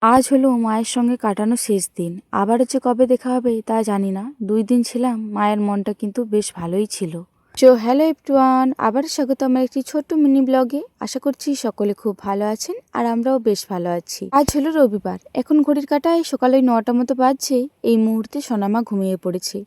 আজ হলো মায়ের সঙ্গে কাটানো শেষ দিন। আবারও যে কবে দেখা হবে তা জানি না। ২ দিন ছিলাম, মায়ের মনটা কিন্তু বেশ ভালোই ছিল। হ্যালো এভরিওয়ান, আবার স্বাগত আমার একটি ছোট্ট মিনি ব্লগে। আশা করছি সকলে খুব ভালো আছেন আর আমরাও বেশ ভালো আছি। আজ হলো রবিবার, এখন ঘড়ির কাঁটায় সকালে ৯টা মতো বাজছে। এই মুহূর্তে সোনামা ঘুমিয়ে পড়েছে।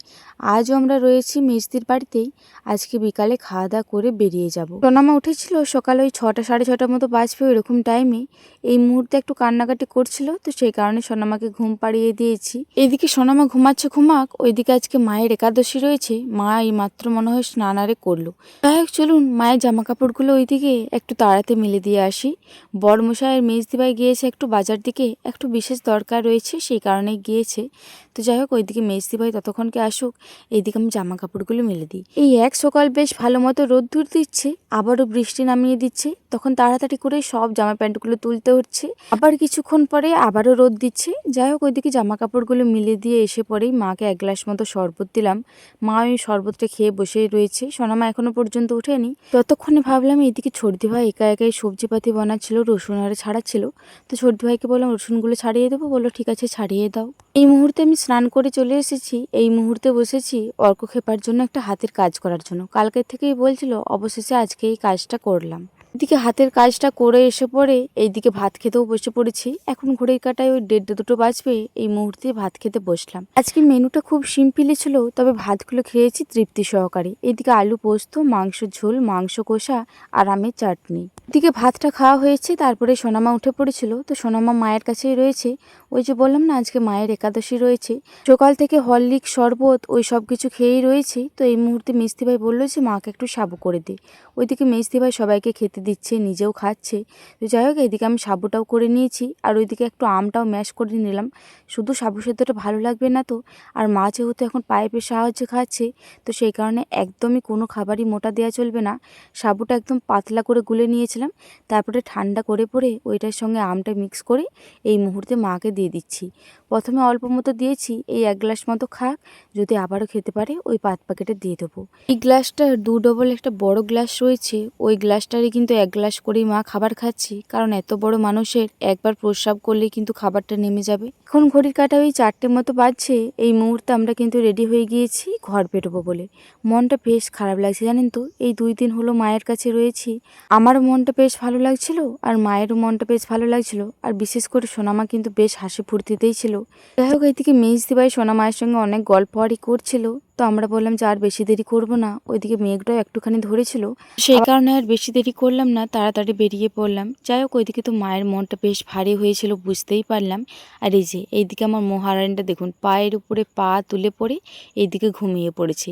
আজও আমরা রয়েছি মেজদির বাড়িতেই। আজকে বিকালে খাওয়া দাওয়া করে বেরিয়ে যাব। সোনামা উঠেছিল সকালে ওই ৬টা সাড়ে ৬টার মতো বাজবে ওইরকম টাইমে। এই মুহূর্তে একটু কান্নাকাটি করছিল, তো সেই কারণে সোনামাকে ঘুম পাড়িয়ে দিয়েছি। এইদিকে সোনামা ঘুমাচ্ছে ঘুমাক, ওইদিকে আজকে মায়ের একাদশী রয়েছে। মা এই মাত্র মনে হয় স্নানারে করলো। যাই হোক, চলুন মায়ের জামা কাপড়গুলো ওইদিকে একটু তাড়াতে মেলে দিয়ে আসি। বড়মশাইয়ের মেজদিভাই গিয়েছে একটু বাজার দিকে, একটু বিশেষ দরকার রয়েছে সেই কারণেই গিয়েছে। তো যাই হোক, ওইদিকে মেজদিভাই ততক্ষণকে আসুক, এইদিকে আমি জামা কাপড়গুলো মেলে দিই। এই এক সকাল বেশ ভালো মতো রোদ্দুর দিচ্ছে, আবারও বৃষ্টি নামিয়ে দিচ্ছে। তখন তাড়াতাড়ি করে সব জামা প্যান্টগুলো তুলতে হচ্ছে। আবার কিছুক্ষণ পরে আবারও রোদ দিচ্ছে। যাই হোক, ওইদিকে জামা কাপড়গুলো মিলে দিয়ে এসে পরেই মাকে ১ গ্লাস মতো শরবত দিলাম। মা ওই শরবতটা খেয়ে বসেই রয়েছে। সোনামা এখনো পর্যন্ত ওঠেনি। ততক্ষণে ভাবলাম এইদিকে ছর্দি ভাই একা একাই সবজিপাতি বানাচ্ছিল, রসুন আরে ছাড়াচ্ছিল। তো ছর্দি ভাইকে বললাম রসুনগুলো ছাড়িয়ে দেবো, বললো ঠিক আছে ছাড়িয়ে দাও। এই মুহূর্তে আমি স্নান করে চলে এসেছি। এই মুহূর্তে বসেছি অর্ক খেপার জন্য একটা হাতের কাজ করার জন্য। কালকের থেকেই বলছিল, অবশেষে আজকে এই কাজটা করলাম। এদিকে হাতের কাজটা করে এসে পরে এইদিকে ভাত খেতেও বসে পড়েছি। এখন ঘড়ির কাঁটায় ওই ১:৩০ ২টো বাজবে। এই মুহূর্তে ভাত খেতে বসলাম। আজকে মেনুটা খুব সিম্পলই ছিল, তবে ভাতগুলো খেয়েছি তৃপ্তি সহকারে। এদিকে আলু পোস্ত, মাংস ঝোল, মাংস কষা আর আমের চাটনি। এদিকে ভাতটা খাওয়া হয়েছে, তারপরে সোনামা উঠে পড়েছিল। তো সোনামা মায়ের কাছেই রয়েছে। ওই যে বললাম না আজকে মায়ের একাদশী রয়েছে, সকাল থেকে হরলিক্স শরবত ওই সব কিছু খেয়েই রয়েছে। তো এই মুহূর্তে মিস্তি ভাই বললো যে মাকে একটু সাবু করে দে। ওইদিকে মিস্তি ভাই সবাইকে খেতে দিচ্ছে, নিজেও খাচ্ছে। তো যাই হোক, এইদিকে আমি সাবুটাও করে নিয়েছি আর ওইদিকে একটু আমটাও ম্যাশ করে নিলাম। শুধু সাবু সেদ্ধটা ভালো লাগবে না তো। আর মা যেহেতু এখন পাইপের সাহায্যে খাচ্ছে, তো সেই কারণে একদমই কোনো খাবারই মোটা দেওয়া চলবে না। সাবুটা একদম পাতলা করে গুলে নিয়েছিলাম, তারপরে ঠান্ডা করে পরে ওইটার সঙ্গে আমটা মিক্স করে এই মুহূর্তে মাকে দিয়ে দিচ্ছি। প্রথমে অল্প মতো দিয়েছি, এই ১ গ্লাস মতো খাক, যদি আবারও খেতে পারে ওই পাত প্যাকেটে দিয়ে দেবো। এই গ্লাসটা ২ ডবল একটা বড় গ্লাস রয়েছে, ওই গ্লাসটারই কিন্তু ১ গ্লাস করেই মা খাবার খাচ্ছি। কারণ এত বড় মানুষের একবার প্রস্রাব করলেই কিন্তু খাবারটা নেমে যাবে। এখন ঘড়ির কাঁটা ওই ৪টে মতো বাজছে। এই মুহূর্তে আমরা কিন্তু রেডি হয়ে গিয়েছি ঘর বেরোবো বলে। মনটা বেশ খারাপ লাগছে জানেন তো। এই ২ দিন হলো মায়ের কাছে রয়েছি, আমারও মনটা বেশ ভালো লাগছিল আর মায়েরও মনটা বেশ ভালো লাগছিল। আর বিশেষ করে সোনামা কিন্তু বেশ হাসি ফুর্তিতেই ছিল। যাই হোক, এইদিকে মেজদিভাই সোনামায়ের সঙ্গে অনেক গল্প আড়ি করছিল। তো আমরা বললাম যে আর বেশি দেরি করব না। ওইদিকে মেঘটাও একটুখানি ধরেছিল, সেই কারণে আর বেশি দেরি করলাম না, তাড়াতাড়ি বেরিয়ে পড়লাম। যাই হোক, ওইদিকে তো মায়ের মনটা বেশ ভারী হয়েছিল বুঝতেই পারলাম। আর এই যে এইদিকে আমার মহারানীটা দেখুন, পায়ের উপরে পা তুলে পড়ে এইদিকে ঘুমিয়ে পড়েছে।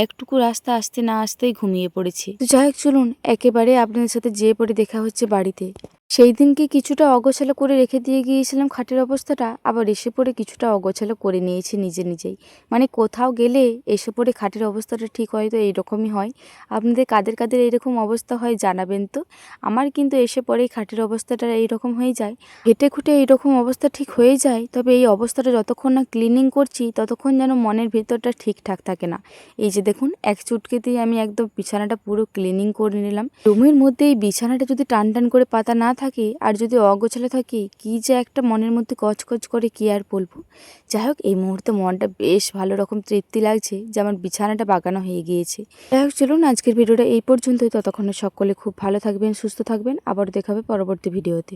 একটুকু রাস্তা আসতে না আসতেই ঘুমিয়ে পড়েছে। তো যাই হোক, চলুন একেবারে আপনাদের সাথে যেয়ে পরে দেখা হচ্ছে বাড়িতে। সেই দিনকে কিছুটা অগোছালো করে রেখে দিয়ে গিয়েছিলাম খাটের অবস্থাটা, আবার এসে পড়ে কিছুটা অগোছালো করে নিয়েছি নিজেই। মানে কোথাও গেলে এসে পড়ে খাটের অবস্থাটা ঠিক হয়তো এইরকমই হয়। আপনাদের কাদের কাদের এইরকম অবস্থা হয় জানাবেন তো। আমার কিন্তু এসে পরেই খাটের অবস্থাটা এইরকম হয়ে যায়, ঘেটে খুঁটে এইরকম অবস্থা ঠিক হয়ে যায়। তবে এই অবস্থাটা যতক্ষণ না ক্লিনিং করছি ততক্ষণ যেন মনের ভিতরটা ঠিকঠাক থাকে না। এই যে দেখুন, এক চুটকিতেই আমি একদম বিছানাটা পুরো ক্লিনিং করে নিলাম। রুমের মধ্যে এই বিছানাটা যদি টান টান করে পাতা না থাকে আর যদি অগোছালো থাকে, কি যে একটা মনের মধ্যে কচকচ করে কি আর বলবো। যাই হোক, এই মুহূর্তে মনটা বেশ ভালো রকম তৃপ্তি লাগছে যে আমার বিছানাটা বাগানো হয়ে গিয়েছে। যাই হোক, চলুন আজকের ভিডিওটা এই পর্যন্তই। ততক্ষণে সকলে খুব ভালো থাকবেন, সুস্থ থাকবেন। আবার দেখা হবে পরবর্তী ভিডিওতে।